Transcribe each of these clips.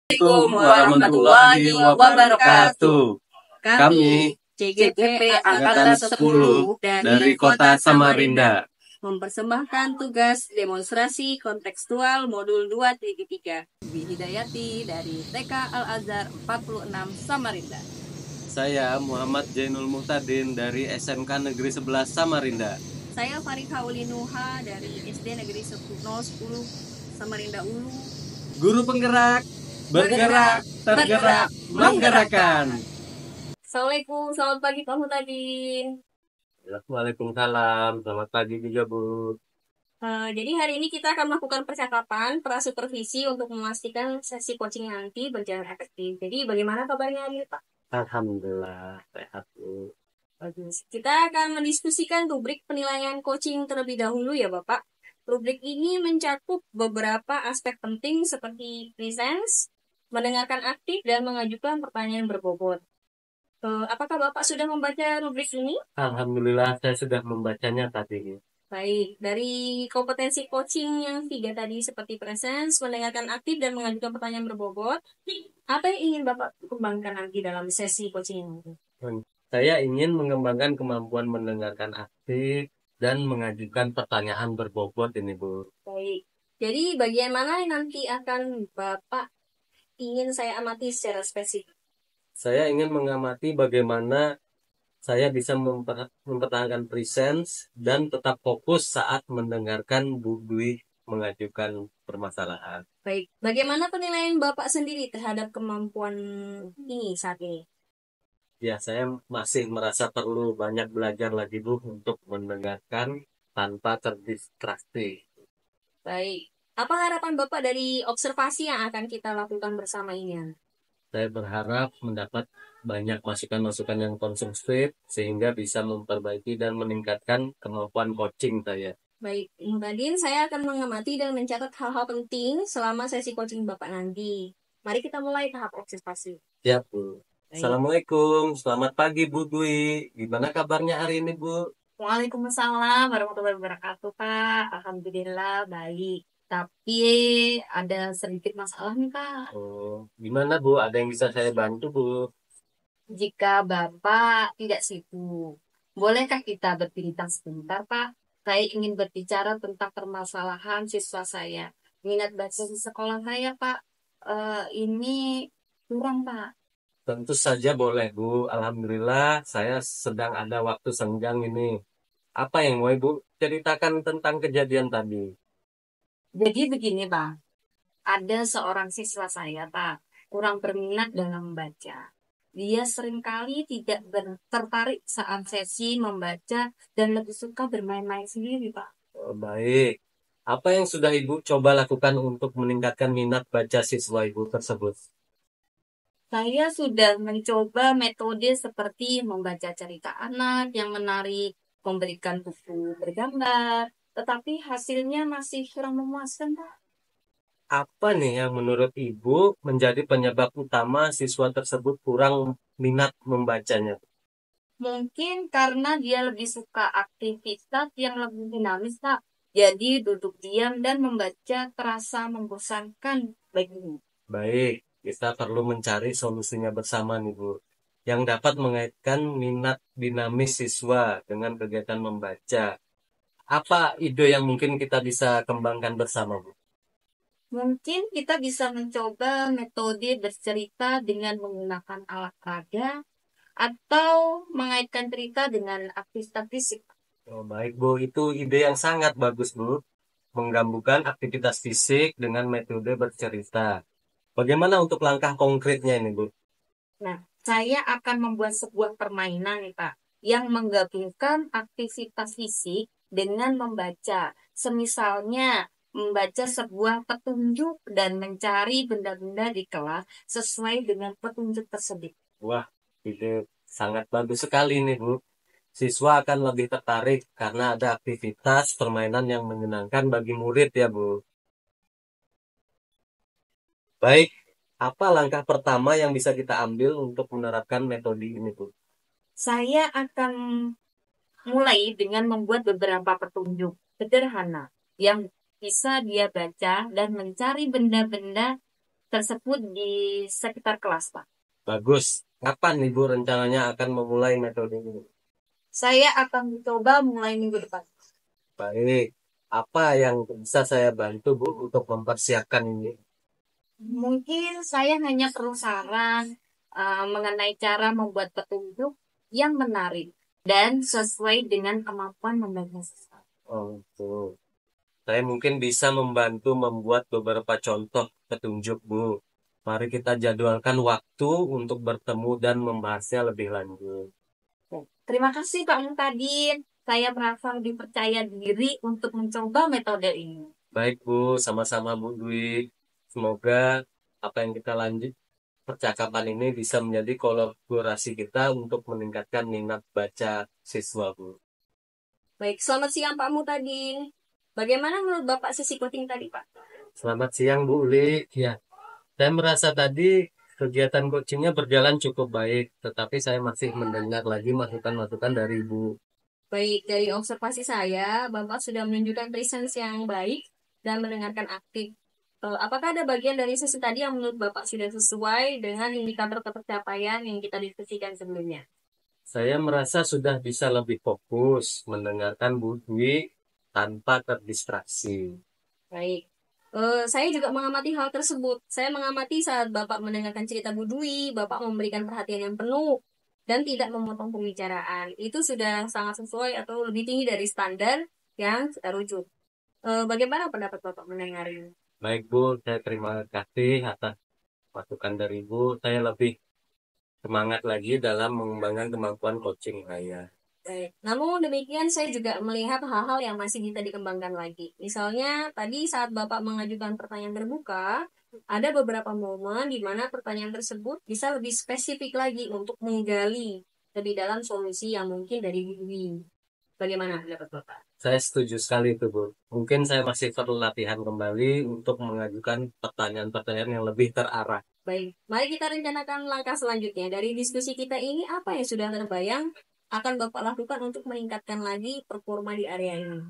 Assalamualaikum warahmatullahi wabarakatuh. Kami CGP Angkatan 10 dari Kota Samarinda mempersembahkan tugas demonstrasi kontekstual modul 2.3 Hidayati dari TK Al-Azhar 46 Samarinda. Saya Muhammad Jainul Muhtadin dari SMK Negeri 11 Samarinda. Saya Farika Ulinuha dari SD Negeri 10 Samarinda Ulu. Guru penggerak, bergerak, tergerak, menggerakkan. Assalamualaikum, selamat pagi Pak Muhtadin. Waalaikumsalam, selamat pagi juga Bu. Jadi hari ini kita akan melakukan percakapan prasupervisi untuk memastikan sesi coaching nanti berjalan efektif. Jadi bagaimana kabarnya hari ini Pak? Alhamdulillah, sehat Bu. Bagus. Kita akan mendiskusikan rubrik penilaian coaching terlebih dahulu ya Bapak. Rubrik ini mencakup beberapa aspek penting seperti presence, mendengarkan aktif, dan mengajukan pertanyaan berbobot. Apakah Bapak sudah membaca rubrik ini? Alhamdulillah, saya sudah membacanya tadi. Baik, dari kompetensi coaching yang 3 tadi seperti presence, mendengarkan aktif, dan mengajukan pertanyaan berbobot, apa yang ingin Bapak kembangkan nanti dalam sesi coaching ini? Saya ingin mengembangkan kemampuan mendengarkan aktif dan mengajukan pertanyaan berbobot ini Bu. Baik, jadi bagian mana yang nanti akan Bapak ingin saya amati secara spesifik? Saya ingin mengamati bagaimana saya bisa mempertahankan presence dan tetap fokus saat mendengarkan Bu Dwi mengajukan permasalahan. Baik, bagaimana penilaian Bapak sendiri terhadap kemampuan ini saat ini? Ya, saya masih merasa perlu banyak belajar lagi Bu untuk mendengarkan tanpa terdistraksi. Baik, apa harapan Bapak dari observasi yang akan kita lakukan bersama ini? Saya berharap mendapat banyak masukan-masukan yang konstruktif sehingga bisa memperbaiki dan meningkatkan kemampuan coaching saya. Baik, Muhtadin, saya akan mengamati dan mencatat hal-hal penting selama sesi coaching Bapak nanti. Mari kita mulai tahap observasi. Siap, Bu. Baik. Assalamualaikum, selamat pagi Bu Dwi. Gimana kabarnya hari ini Bu? Waalaikumsalam warahmatullahi wabarakatuh, Pak. Alhamdulillah baik. Tapi ada sedikit masalah nih, Pak. Oh, gimana Bu? Ada yang bisa saya bantu Bu? Jika Bapak tidak sibuk, bolehkah kita berbincang sebentar, Pak? Saya ingin berbicara tentang permasalahan siswa saya. Minat baca di sekolah saya, Pak. Ini kurang, Pak. Tentu saja boleh Bu. Alhamdulillah saya sedang ada waktu senggang ini. Apa yang mau Ibu ceritakan tentang kejadian tadi? Jadi begini, Pak. Ada seorang siswa saya, Pak, kurang berminat dalam membaca. Dia seringkali tidak tertarik saat sesi membaca dan lebih suka bermain-main sendiri, Pak. Oh, baik. Apa yang sudah Ibu coba lakukan untuk meningkatkan minat baca siswa Ibu tersebut? Saya sudah mencoba metode seperti membaca cerita anak yang menarik, memberikan buku bergambar, tetapi hasilnya masih kurang memuaskan, Pak. Apa nih yang menurut Ibu menjadi penyebab utama siswa tersebut kurang minat membacanya? Mungkin karena dia lebih suka aktivitas yang lebih dinamis, Pak. Jadi duduk diam dan membaca terasa membosankan baginya. Baik, kita perlu mencari solusinya bersama nih Bu, yang dapat mengaitkan minat dinamis siswa dengan kegiatan membaca. Apa ide yang mungkin kita bisa kembangkan bersama Bu? Mungkin kita bisa mencoba metode bercerita dengan menggunakan alat peraga atau mengaitkan cerita dengan aktivitas fisik. Oh, baik Bu, itu ide yang sangat bagus Bu. Menggabungkan aktivitas fisik dengan metode bercerita. Bagaimana untuk langkah konkretnya ini Bu? Nah, saya akan membuat sebuah permainan nih Pak, yang menggabungkan aktivitas fisik dengan membaca. Semisalnya, membaca sebuah petunjuk dan mencari benda-benda di kelas sesuai dengan petunjuk tersebut. Wah, ide sangat bagus sekali nih Bu. Siswa akan lebih tertarik karena ada aktivitas permainan yang menyenangkan bagi murid ya Bu. Baik, apa langkah pertama yang bisa kita ambil untuk menerapkan metode ini Bu? Saya akan mulai dengan membuat beberapa petunjuk sederhana yang bisa dia baca dan mencari benda-benda tersebut di sekitar kelas, Pak. Bagus. Kapan Ibu rencananya akan memulai metode ini? Saya akan mencoba mulai minggu depan. Baik. Apa yang bisa saya bantu Bu untuk mempersiapkan ini? Mungkin saya hanya perlu saran mengenai cara membuat petunjuk yang menarik dan sesuai dengan kemampuan membaca siswa. Oh, itu. Saya mungkin bisa membantu membuat beberapa contoh petunjuk, Bu. Mari kita jadwalkan waktu untuk bertemu dan membahasnya lebih lanjut. Terima kasih Pak Muhtadin. Saya merasa lebih percaya diri untuk mencoba metode ini. Baik, Bu. Sama-sama, Bu Dwi. Semoga apa yang kita lanjut percakapan ini bisa menjadi kolaborasi kita untuk meningkatkan minat baca siswa, Bu. Baik, selamat siang Pak Muhtadin. Bagaimana menurut Bapak sesi coaching tadi, Pak? Selamat siang, Bu Uli. Ya, saya merasa tadi kegiatan coachingnya berjalan cukup baik, tetapi saya masih mendengar lagi masukan-masukan dari Ibu. Baik, dari observasi saya, Bapak sudah menunjukkan presence yang baik dan mendengarkan aktif. Apakah ada bagian dari sesi tadi yang menurut Bapak sudah sesuai dengan indikator pencapaian yang kita diskusikan sebelumnya? Saya merasa sudah bisa lebih fokus mendengarkan Bu Dwi tanpa terdistraksi. Baik. Saya juga mengamati hal tersebut. Saya mengamati saat Bapak mendengarkan cerita Bu Dwi, Bapak memberikan perhatian yang penuh dan tidak memotong pembicaraan. Itu sudah sangat sesuai atau lebih tinggi dari standar yang kita rujuk. Bagaimana pendapat Bapak mendengar ini? Baik Bu, saya terima kasih atas masukan dari Ibu. Saya lebih semangat lagi dalam mengembangkan kemampuan coaching saya. Baik. Namun demikian saya juga melihat hal-hal yang masih bisa dikembangkan lagi. Misalnya tadi saat Bapak mengajukan pertanyaan terbuka, ada beberapa momen di mana pertanyaan tersebut bisa lebih spesifik lagi untuk menggali lebih dalam solusi yang mungkin dari Dwi. Bagaimana pendapat Bapak? Saya setuju sekali itu Bu. Mungkin saya masih perlu latihan kembali untuk mengajukan pertanyaan-pertanyaan yang lebih terarah. Baik, mari kita rencanakan langkah selanjutnya. Dari diskusi kita ini, apa yang sudah terbayang akan Bapak lakukan untuk meningkatkan lagi performa di area ini?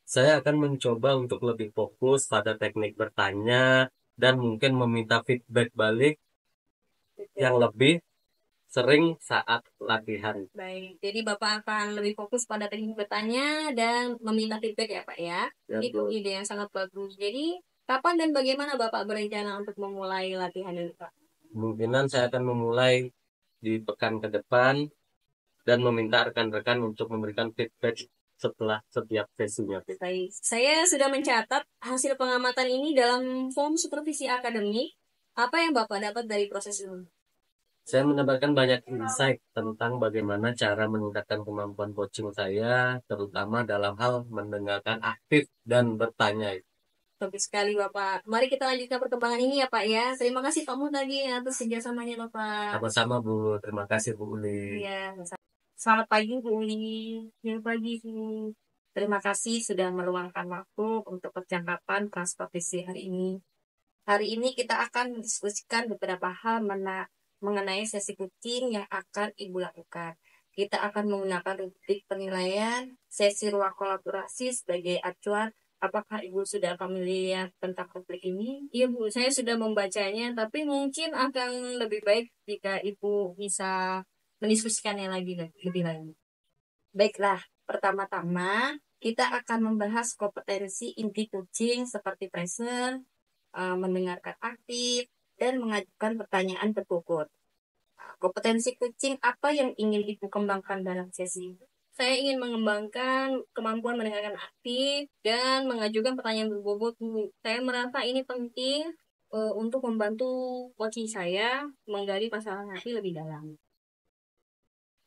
Saya akan mencoba untuk lebih fokus pada teknik bertanya dan mungkin meminta feedback balik yang lebih sering saat latihan. Baik, jadi Bapak akan lebih fokus pada teknik bertanya dan meminta feedback ya Pak ya. Ya, Itu Bu. ide yang sangat bagus. Jadi, kapan dan bagaimana Bapak berencana untuk memulai latihan ini Pak? Kemungkinan saya akan memulai di pekan ke depan dan meminta rekan-rekan untuk memberikan feedback setelah setiap sesinya. Baik, saya sudah mencatat hasil pengamatan ini dalam form supervisi akademik. Apa yang Bapak dapat dari proses ini? Saya mendapatkan banyak insight tentang bagaimana cara meningkatkan kemampuan coaching saya, terutama dalam hal mendengarkan aktif dan bertanya. Bagus sekali Bapak. Mari kita lanjutkan perkembangan ini ya Pak ya. Terima kasih Pak Muhtadi atas kerjasamanya Bapak. Sama-sama Bu, terima kasih Bu Uli. Iya, selamat pagi Bu Uli. Selamat pagi Bu. Terima kasih sudah meluangkan waktu untuk percakapan transportasi hari ini. Hari ini kita akan mendiskusikan beberapa hal mengenai sesi coaching yang akan Ibu lakukan. Kita akan menggunakan rubrik penilaian, sesi ruang kolaborasi sebagai acuan. Apakah Ibu sudah familiar tentang rubrik ini? Iya Bu, saya sudah membacanya, tapi mungkin akan lebih baik jika Ibu bisa mendiskusikannya lagi lebih lanjut. Baiklah, pertama-tama kita akan membahas kompetensi inti coaching seperti present, mendengarkan aktif, dan mengajukan pertanyaan tertutup. Kompetensi coaching apa yang ingin Ibu kembangkan dalam sesi ini? Saya ingin mengembangkan kemampuan mendengarkan aktif dan mengajukan pertanyaan berbobot. Saya merasa ini penting untuk membantu coaching saya menggali masalah hati lebih dalam.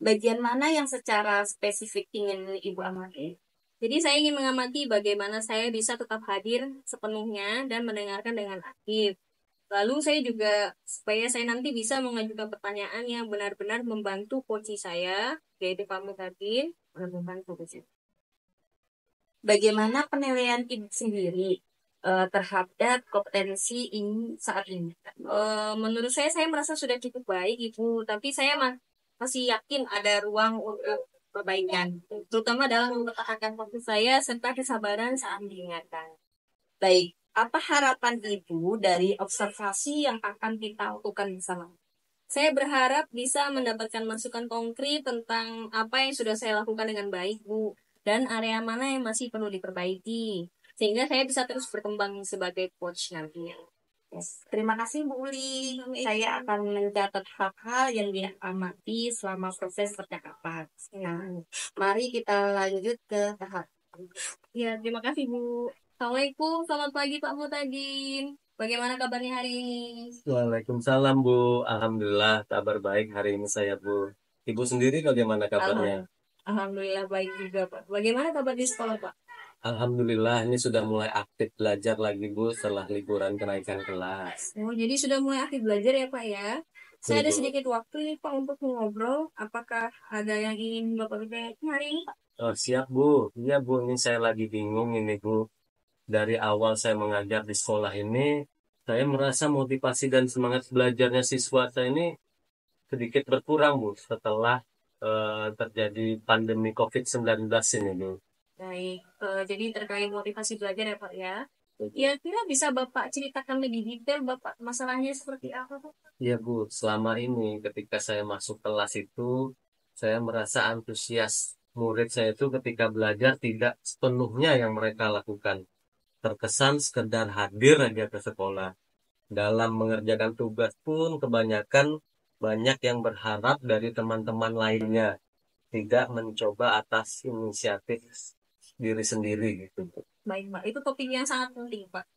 Bagian mana yang secara spesifik ingin Ibu amati? Jadi saya ingin mengamati bagaimana saya bisa tetap hadir sepenuhnya dan mendengarkan dengan aktif. Lalu saya juga supaya saya nanti bisa mengajukan pertanyaan yang benar-benar membantu coach saya, yaitu kamu tadi, membantu coach. Bagaimana penilaian Ibu sendiri terhadap kompetensi ini saat ini? Menurut saya merasa sudah cukup baik Ibu, tapi saya masih yakin ada ruang untuk perbaikan, terutama dalam mempertahankan fokus saya serta kesabaran saat mendengarkan. Baik, Apa harapan Ibu dari observasi yang akan kita lakukan bersama? Saya berharap bisa mendapatkan masukan konkret tentang apa yang sudah saya lakukan dengan baik, Bu, dan area mana yang masih perlu diperbaiki, sehingga saya bisa terus berkembang sebagai coach nantinya. Yes. Terima kasih Bu Uli. Saya akan mencatat hal-hal yang dia amati selama proses percakapan. Nah, mari kita lanjut ke tahap. Ya, terima kasih Bu. Assalamualaikum, selamat pagi Pak Mutadin. Bagaimana kabarnya hari ini? Waalaikumsalam Bu. Alhamdulillah kabar baik hari ini saya Bu. Ibu sendiri bagaimana kabarnya? Alhamdulillah baik juga Pak. Bagaimana kabar di sekolah Pak? Alhamdulillah ini sudah mulai aktif belajar lagi Bu setelah liburan kenaikan kelas. Oh, jadi sudah mulai aktif belajar ya Pak ya? Saya ada Betul. sedikit waktu nih Pak untuk mengobrol. Apakah ada yang ingin Bapak bicarakan hari ini Pak? Oh siap Bu. Iya Bu, ini saya lagi bingung ini Bu. Dari awal saya mengajar di sekolah ini, saya merasa motivasi dan semangat belajarnya siswa saya ini sedikit berkurang Bu setelah terjadi pandemi COVID-19 ini Bu. Baik, jadi terkait motivasi belajar ya Pak ya. Kira-kira bisa Bapak ceritakan lebih detail Bapak masalahnya seperti apa Pak? Iya Bu, selama ini ketika saya masuk kelas itu, saya merasa antusias murid saya itu ketika belajar tidak sepenuhnya yang mereka lakukan. Terkesan sekedar hadir aja ke sekolah. Dalam mengerjakan tugas pun kebanyakan banyak yang berharap dari teman-teman lainnya. Tidak mencoba atas inisiatif diri sendiri gitu. Baik, Pak. Itu topik yang sangat penting, Pak.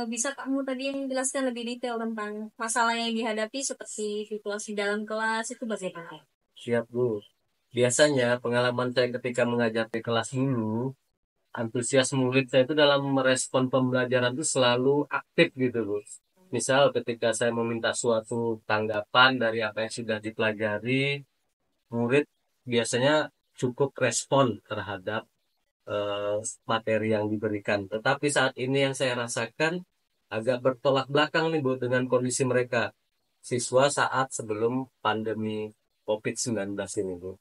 Bisa kamu tadi yang jelaskan lebih detail tentang masalah yang dihadapi seperti situasi dalam kelas itu bagaimana? Siap Bu. Biasanya pengalaman saya ketika mengajar di kelas dulu, antusias murid saya itu dalam merespon pembelajaran itu selalu aktif gitu Bu. Misal ketika saya meminta suatu tanggapan dari apa yang sudah dipelajari, murid biasanya cukup respon terhadap eh, materi yang diberikan. Tetapi saat ini yang saya rasakan agak bertolak belakang nih Bu dengan kondisi mereka. Siswa saat sebelum pandemi COVID-19 ini Bu.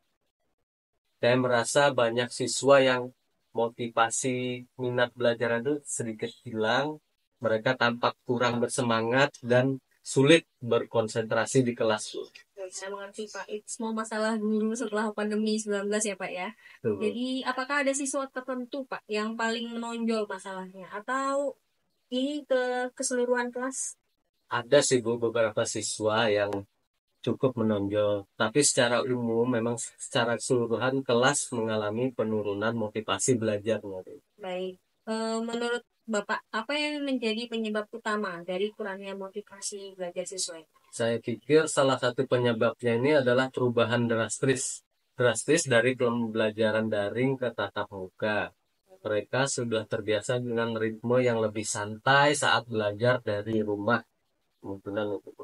Saya merasa banyak siswa yang motivasi minat belajar itu sedikit hilang. Mereka tampak kurang bersemangat dan sulit berkonsentrasi di kelas. Saya mengerti, Pak. Itu semua masalah guru setelah pandemi 19 ya, Pak ya. Tuh. Jadi, apakah ada siswa tertentu, Pak, yang paling menonjol masalahnya? Atau ini ke keseluruhan kelas? Ada sih Bu beberapa siswa yang cukup menonjol. Tapi secara umum memang secara keseluruhan kelas mengalami penurunan motivasi belajarnya. Baik. Menurut Bapak, apa yang menjadi penyebab utama dari kurangnya motivasi belajar siswa? Saya pikir salah satu penyebabnya ini adalah perubahan drastis dari pembelajaran daring ke tatap muka. Mereka sudah terbiasa dengan ritme yang lebih santai saat belajar dari rumah. Kemudian itu.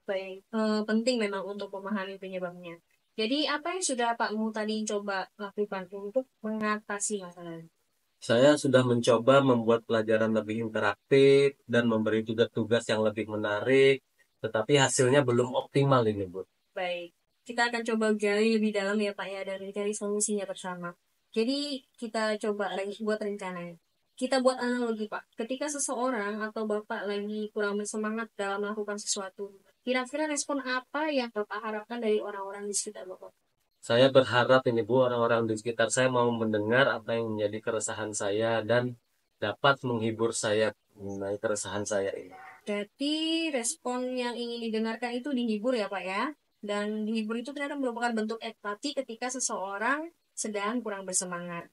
Baik, penting memang untuk memahami penyebabnya. Jadi, apa yang sudah Pak Mu tadi coba lakukan untuk mengatasi masalah ini? Saya sudah mencoba membuat pelajaran lebih interaktif dan memberi tugas-tugas yang lebih menarik, tetapi hasilnya belum optimal ini, Bu. Baik, kita akan coba gali lebih dalam ya Pak ya, dan cari solusinya bersama. Jadi, kita coba lagi buat rencana. Kita buat analogi Pak. Ketika seseorang atau Bapak lagi kurang bersemangat dalam melakukan sesuatu, kira-kira respon apa yang Bapak harapkan dari orang-orang di sekitar Bapak? Saya berharap ini Bu, orang-orang di sekitar saya mau mendengar apa yang menjadi keresahan saya dan dapat menghibur saya mengenai keresahan saya ini. Jadi respon yang ingin didengarkan itu dihibur ya Pak ya. Dan dihibur itu ternyata merupakan bentuk empati ketika seseorang sedang kurang bersemangat.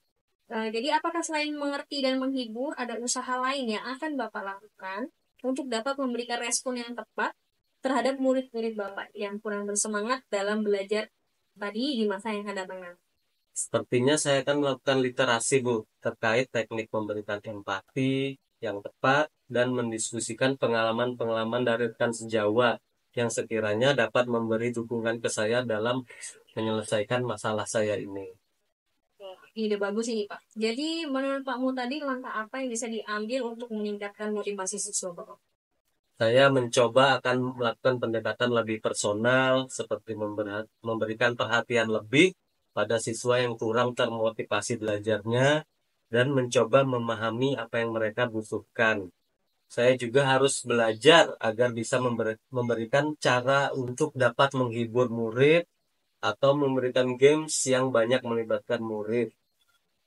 Jadi apakah selain mengerti dan menghibur, ada usaha lain yang akan Bapak lakukan untuk dapat memberikan respon yang tepat terhadap murid-murid Bapak yang kurang bersemangat dalam belajar tadi di masa yang akan datang nanti? Sepertinya saya akan melakukan literasi, Bu, terkait teknik memberikan empati yang tepat dan mendiskusikan pengalaman-pengalaman dari rekan sejawat yang sekiranya dapat memberi dukungan ke saya dalam menyelesaikan masalah saya ini. Ide bagus ini Pak. Jadi menurut Pak Mu tadi langkah apa yang bisa diambil untuk meningkatkan motivasi siswa Bapak? Saya mencoba akan melakukan pendekatan lebih personal, seperti memberikan perhatian lebih pada siswa yang kurang termotivasi belajarnya, dan mencoba memahami apa yang mereka butuhkan. Saya juga harus belajar agar bisa memberikan cara untuk dapat menghibur murid atau memberikan games yang banyak melibatkan murid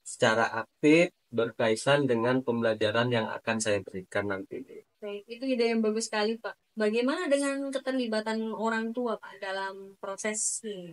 secara aktif berkaitan dengan pembelajaran yang akan saya berikan nanti. Baik, itu ide yang bagus sekali, Pak. Bagaimana dengan keterlibatan orang tua, Pak, dalam proses ini?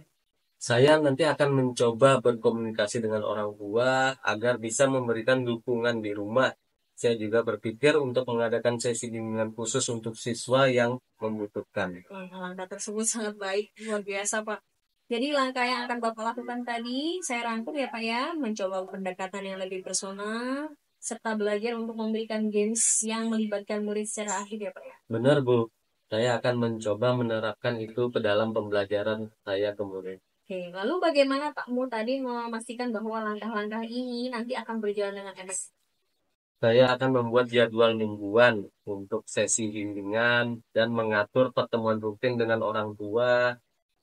Saya nanti akan mencoba berkomunikasi dengan orang tua agar bisa memberikan dukungan di rumah. Saya juga berpikir untuk mengadakan sesi bimbingan khusus untuk siswa yang membutuhkan. Langkah-langkah tersebut sangat baik, luar biasa, Pak. Jadi langkah yang akan Bapak lakukan tadi, saya rangkum ya, Pak ya, mencoba pendekatan yang lebih personal, serta belajar untuk memberikan games yang melibatkan murid secara aktif ya, Pak ya. Benar, Bu. Saya akan mencoba menerapkan itu ke dalam pembelajaran saya ke murid. Oke, lalu bagaimana Pak Mu tadi memastikan bahwa langkah-langkah ini nanti akan berjalan dengan efektif? Saya akan membuat jadwal mingguan untuk sesi bimbingan dan mengatur pertemuan rutin dengan orang tua.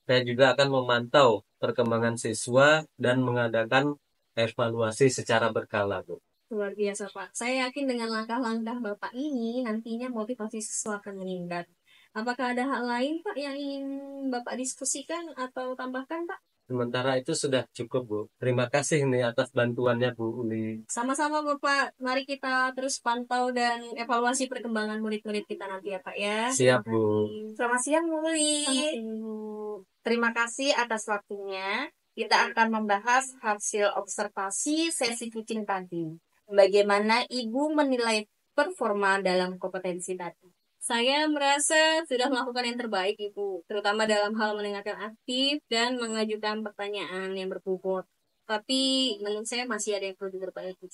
Saya juga akan memantau perkembangan siswa dan mengadakan evaluasi secara berkala, Bu. Luar biasa, Pak. Saya yakin dengan langkah-langkah Bapak ini nantinya motivasi siswa akan meningkat. Apakah ada hal lain, Pak, yang ingin Bapak diskusikan atau tambahkan, Pak? Sementara itu sudah cukup, Bu. Terima kasih nih atas bantuannya, Bu Uli. Sama-sama, Bapak. Mari kita terus pantau dan evaluasi perkembangan murid-murid kita nanti ya, Pak ya. Siap, Bu. Selamat siang, Muli. Selamat siang. Terima kasih atas waktunya. Kita akan membahas hasil observasi sesi kucing tadi. Bagaimana Ibu menilai performa dalam kompetensi tadi? Saya merasa sudah melakukan yang terbaik, Ibu, terutama dalam hal mendengarkan aktif dan mengajukan pertanyaan yang berbobot. Tapi menurut saya masih ada yang perlu diperbaiki.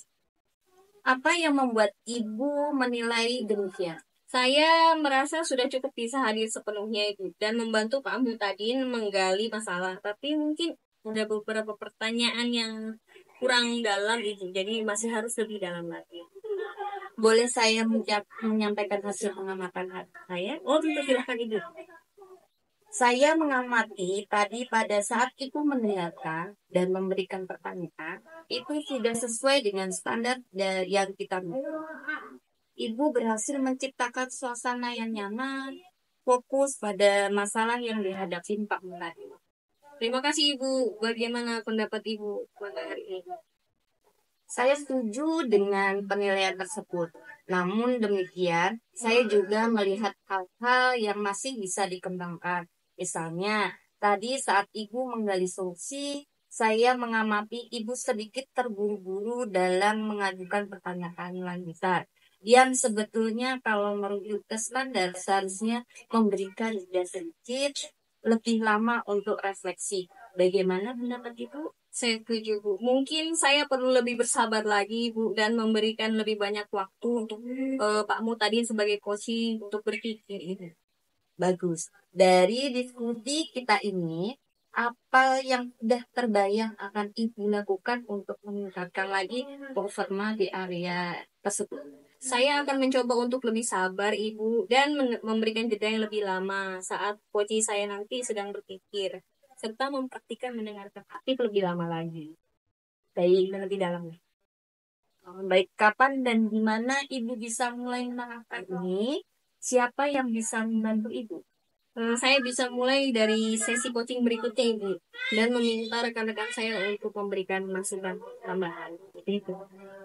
Apa yang membuat Ibu menilai demikian? Saya merasa sudah cukup bisa hadir sepenuhnya itu dan membantu Pak Muhtadin menggali masalah. Tapi mungkin ada beberapa pertanyaan yang kurang dalam itu, jadi masih harus lebih dalam lagi. Boleh saya menyampaikan hasil pengamatan saya? Oh, tentu silahkan Ibu. Saya mengamati tadi pada saat Ibu mendengarkan dan memberikan pertanyaan, itu sudah sesuai dengan standar yang kita minta. Ibu berhasil menciptakan suasana yang nyaman, fokus pada masalah yang dihadapi Pak Muladi. Terima kasih Ibu. Bagaimana pendapat Ibu pada hari ini? Saya setuju dengan penilaian tersebut. Namun demikian, saya juga melihat hal-hal yang masih bisa dikembangkan. Misalnya, tadi saat Ibu menggali solusi, saya mengamati Ibu sedikit terburu-buru dalam mengajukan pertanyaan lanjutan. Yang sebetulnya kalau merujuk ke standar seharusnya memberikan jeda sedikit lebih lama untuk refleksi. Bagaimana pendapat Ibu? Saya setuju, Bu. Mungkin saya perlu lebih bersabar lagi, Bu, dan memberikan lebih banyak waktu untuk Pak Mu tadi sebagai coaching untuk berpikir ini. Bagus. Dari diskusi kita ini, apa yang sudah terbayang akan Ibu lakukan untuk meningkatkan lagi performa di area tersebut? Saya akan mencoba untuk lebih sabar, Ibu, dan memberikan jeda yang lebih lama saat coaching saya nanti sedang berpikir, serta mempraktikkan mendengarkan aktif lebih lama lagi. Baik, Lebih dalam. baik kapan dan di mana Ibu bisa mulai menerapkan ini? Siapa yang bisa membantu Ibu? Saya bisa mulai dari sesi coaching berikutnya, Ibu, dan meminta rekan-rekan saya untuk memberikan masukan tambahan. Itu.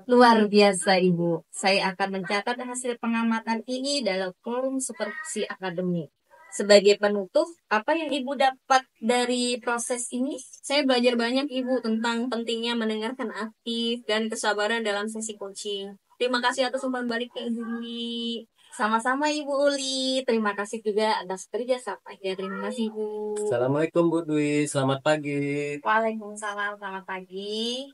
Luar biasa, Ibu. Saya akan mencatat hasil pengamatan ini dalam forum supervisi akademik. Sebagai penutup, apa yang Ibu dapat dari proses ini? Saya belajar banyak, Ibu, tentang pentingnya mendengarkan aktif dan kesabaran dalam sesi coaching. Terima kasih atas umpan baliknya, Ibu Dwi. Sama-sama Ibu Uli. Terima kasih juga atas kerjasamanya. Terima kasih, Bu. Assalamualaikum Bu Dwi, selamat pagi. Waalaikumsalam. Selamat pagi.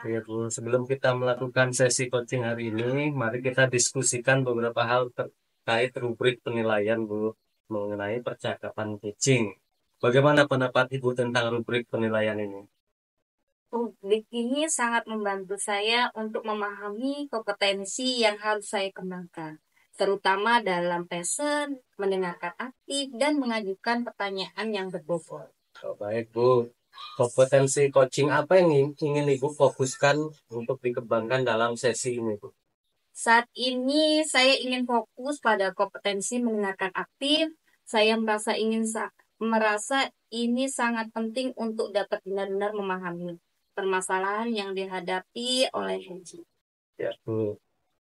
Ya, Bu, sebelum kita melakukan sesi coaching hari ini, mari kita diskusikan beberapa hal terkait rubrik penilaian, Bu, mengenai percakapan coaching. Bagaimana pendapat Ibu tentang rubrik penilaian ini? Publik ini sangat membantu saya untuk memahami kompetensi yang harus saya kembangkan, terutama dalam passion, mendengarkan aktif, dan mengajukan pertanyaan yang berbobot. Oh, baik, Bu. Kompetensi coaching apa yang ingin Ibu fokuskan untuk dikembangkan dalam sesi ini, Bu? Saat ini saya ingin fokus pada kompetensi mendengarkan aktif. Saya merasa ini sangat penting untuk dapat benar-benar memahami permasalahan yang dihadapi oleh Haji. Ya, Bu.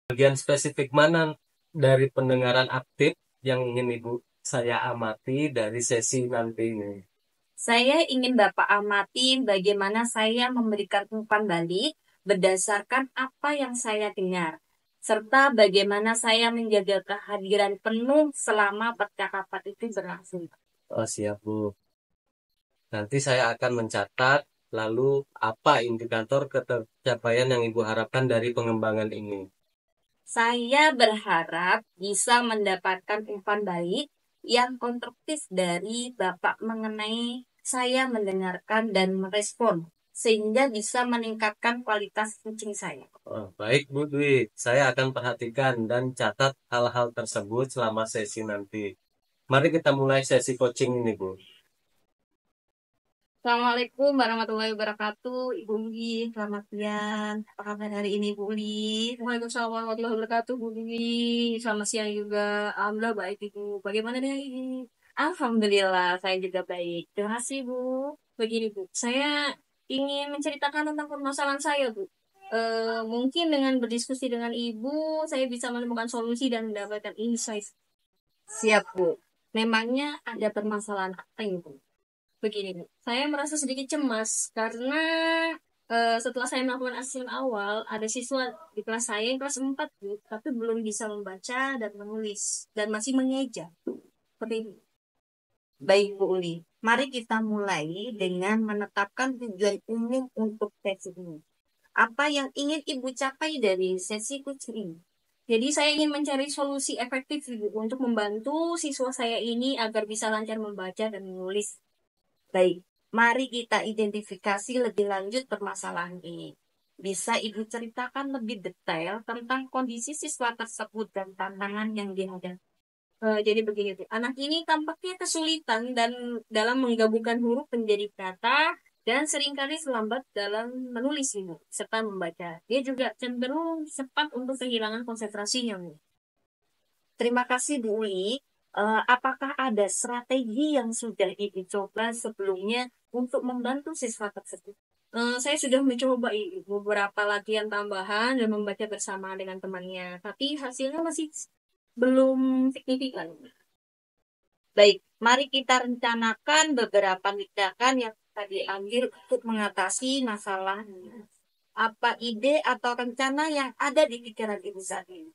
Bagian spesifik mana dari pendengaran aktif yang ingin Ibu saya amati dari sesi nanti ini? Saya ingin Bapak amati bagaimana saya memberikan umpan balik berdasarkan apa yang saya dengar, serta bagaimana saya menjaga kehadiran penuh selama percakapan itu berlangsung. Oh, siap, Bu. Nanti saya akan mencatat, lalu apa indikator ketercapaian yang Ibu harapkan dari pengembangan ini? Saya berharap bisa mendapatkan umpan balik yang konstruktif dari Bapak mengenai saya mendengarkan dan merespon, sehingga bisa meningkatkan kualitas coaching saya. Oh, baik, Bu Dwi. Saya akan perhatikan dan catat hal-hal tersebut selama sesi nanti. Mari kita mulai sesi coaching ini, Bu. Assalamualaikum warahmatullahi wabarakatuh, Ibu Uli. Selamat siang. Apa kabar hari ini, Bu Uli? Waalaikumsalam warahmatullahi wabarakatuh, Bu Dwi. Selamat siang juga. Alhamdulillah baik, Ibu. Bagaimana dengan ini? Alhamdulillah, saya juga baik. Terima kasih, Bu. Begini, Bu. Saya ingin menceritakan tentang permasalahan saya, Bu. Mungkin dengan berdiskusi dengan Ibu, saya bisa menemukan solusi dan mendapatkan insight. Siap, Bu. Memangnya ada permasalahan apa, Ibu? Begini, Bu. Saya merasa sedikit cemas karena setelah saya melakukan asesmen awal, ada siswa di kelas saya yang kelas 4, Bu, tapi belum bisa membaca dan menulis dan masih mengeja. Seperti ini. Baik, Bu Uli. Mari kita mulai dengan menetapkan tujuan umum untuk sesi ini. Apa yang ingin Ibu capai dari sesi coaching ini? Jadi saya ingin mencari solusi efektif, Ibu, untuk membantu siswa saya ini agar bisa lancar membaca dan menulis. Baik, mari kita identifikasi lebih lanjut permasalahan ini. Bisa Ibu ceritakan lebih detail tentang kondisi siswa tersebut dan tantangan yang dihadapi? Jadi begini, Bu. Anak ini tampaknya kesulitan dan dalam menggabungkan huruf menjadi kata dan seringkali terlambat dalam menulis, Ibu, serta membaca. Dia juga cenderung cepat untuk kehilangan konsentrasinya, Bu. Terima kasih, Bu Uli. Apakah ada strategi yang sudah Ibu coba sebelumnya untuk membantu siswa tersebut? Saya sudah mencoba beberapa latihan tambahan dan membaca bersama dengan temannya, tapi hasilnya masih belum signifikan. Baik, mari kita rencanakan beberapa tindakan yang bisa diambil untuk mengatasi masalah ini. Apa ide atau rencana yang ada di pikiran Ibu saat ini?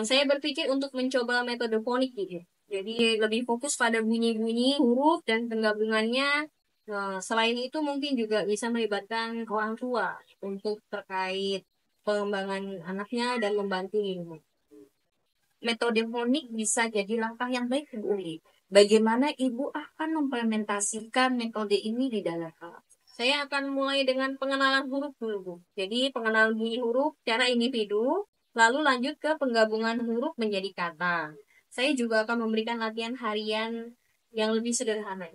Saya berpikir untuk mencoba metode fonik gitu. Jadi lebih fokus pada bunyi-bunyi huruf dan penggabungannya. Selain itu mungkin juga bisa melibatkan orang tua untuk terkait pengembangan anaknya dan membantu ilmu. Metode fonik bisa jadi langkah yang baik, Bu Uli. Bagaimana Ibu akan mengimplementasikan metode ini di dalam kelas? Saya akan mulai dengan pengenalan huruf dulu, Bu. Jadi pengenalan bunyi huruf secara individu, lalu lanjut ke penggabungan huruf menjadi kata. Saya juga akan memberikan latihan harian yang lebih sederhana.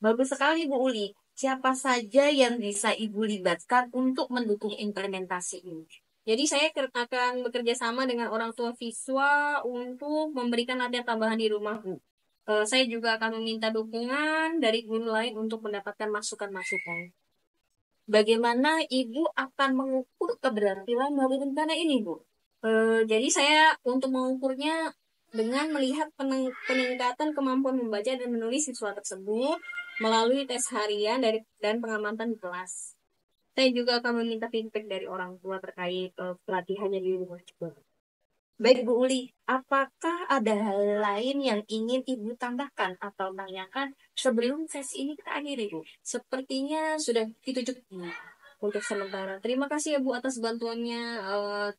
Bagus sekali, Bu Uli. Siapa saja yang bisa Ibu libatkan untuk mendukung implementasi ini? Jadi saya akan bekerja sama dengan orang tua siswa untuk memberikan latihan tambahan di rumah, Bu. Saya juga akan meminta dukungan dari guru lain untuk mendapatkan masukan-masukan. Bagaimana Ibu akan mengukur keberhasilan melalui rencana ini, Bu? Jadi saya untuk mengukurnya dengan melihat peningkatan kemampuan membaca dan menulis siswa tersebut melalui tes harian dan pengamatan di kelas. Saya juga akan meminta feedback dari orang tua terkait pelatihannya di rumah juga. Baik, Bu Uli, apakah ada hal lain yang ingin Ibu tambahkan atau tanyakan sebelum sesi ini kita akhiri, Bu? Sepertinya sudah itu cukup untuk sementara. Terima kasih ya Bu atas bantuannya,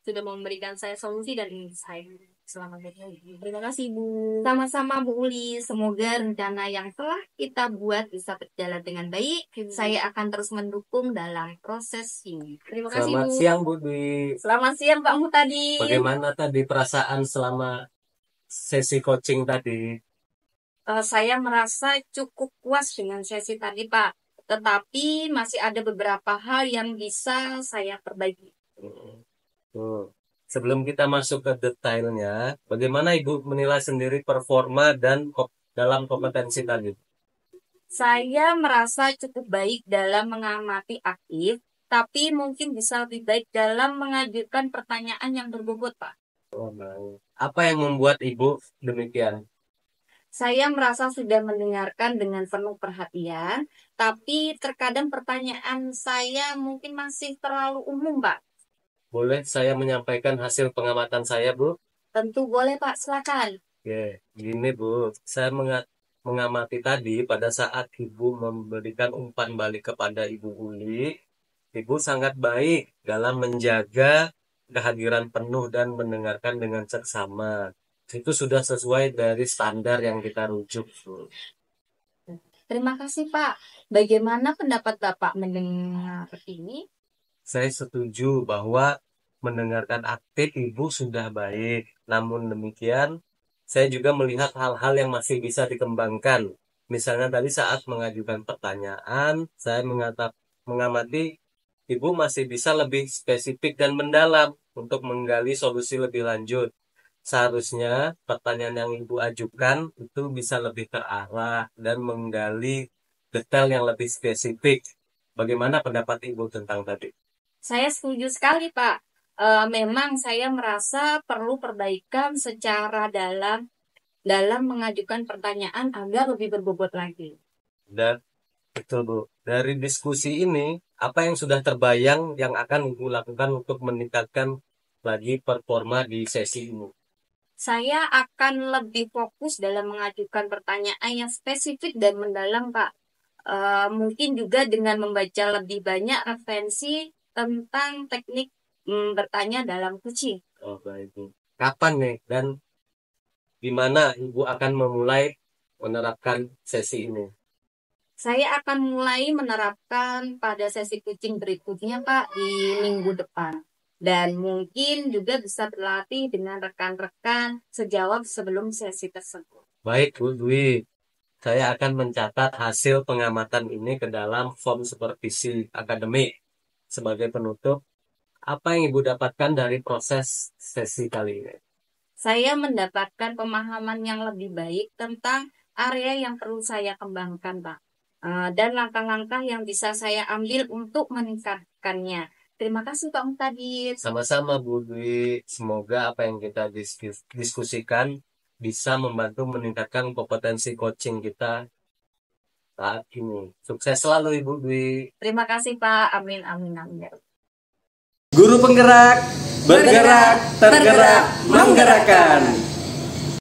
sudah memberikan saya solusi dan insight. Selamat berjalan. Terima kasih Bu. Sama-sama, Bu Uli. Semoga rencana yang telah kita buat bisa berjalan dengan baik. Saya akan terus mendukung dalam proses ini. Terima kasih Selamat Bu. siang, Bu Dwi. Selamat siang, Pak Mutadi. Bagaimana tadi perasaan selama sesi coaching tadi? Saya merasa cukup puas dengan sesi tadi, Pak. Tetapi masih ada beberapa hal yang bisa saya perbaiki. Tuh. Sebelum kita masuk ke detailnya, bagaimana Ibu menilai sendiri performa dan dalam kompetensi tadi? Saya merasa cukup baik dalam mengamati aktif, tapi mungkin bisa lebih baik dalam mengajukan pertanyaan yang berbobot, Pak. Oh, baik. Apa yang membuat Ibu demikian? Saya merasa sudah mendengarkan dengan penuh perhatian, tapi terkadang pertanyaan saya mungkin masih terlalu umum, Pak. Boleh saya menyampaikan hasil pengamatan saya, Bu? Tentu boleh, Pak, silakan. Oke, gini Bu, saya mengamati tadi pada saat Ibu memberikan umpan balik kepada Ibu Uli, Ibu sangat baik dalam menjaga kehadiran penuh dan mendengarkan dengan seksama. Itu sudah sesuai dari standar yang kita rujuk, Bu. Terima kasih, Pak. Bagaimana pendapat Bapak mendengar ini? Saya setuju bahwa mendengarkan aktif Ibu sudah baik. Namun demikian, saya juga melihat hal-hal yang masih bisa dikembangkan. Misalnya tadi saat mengajukan pertanyaan, saya mengamati Ibu masih bisa lebih spesifik dan mendalam untuk menggali solusi lebih lanjut. Seharusnya pertanyaan yang Ibu ajukan itu bisa lebih terarah dan menggali detail yang lebih spesifik. Bagaimana pendapat Ibu tentang tadi? Saya setuju sekali, Pak. Memang saya merasa perlu perbaikan secara dalam mengajukan pertanyaan agar lebih berbobot lagi. Dan betul Bu, dari diskusi ini, apa yang sudah terbayang yang akan Ibu lakukan untuk meningkatkan lagi performa di sesi ini? Saya akan lebih fokus dalam mengajukan pertanyaan yang spesifik dan mendalam, Pak. Mungkin juga dengan membaca lebih banyak referensi tentang teknik bertanya dalam coaching. Oh, baik Bu. Kapan nih dan di mana Ibu akan memulai menerapkan sesi ini? Saya akan mulai menerapkan pada sesi coaching berikutnya, Pak, di minggu depan. Dan mungkin juga bisa berlatih dengan rekan-rekan sejawat sebelum sesi tersebut. Baik Bu Dwi, saya akan mencatat hasil pengamatan ini ke dalam form supervisi akademik. Sebagai penutup, apa yang Ibu dapatkan dari proses sesi kali ini? Saya mendapatkan pemahaman yang lebih baik tentang area yang perlu saya kembangkan, Pak. Dan langkah-langkah yang bisa saya ambil untuk meningkatkannya. Terima kasih, Pak Muhtadis. Sama-sama Bu Dwi, semoga apa yang kita diskusikan bisa membantu meningkatkan kompetensi coaching kita saat ini. Sukses selalu Ibu Dwi. Terima kasih, Pak. Amin, amin, amin. Guru penggerak, bergerak, tergerak, menggerakkan.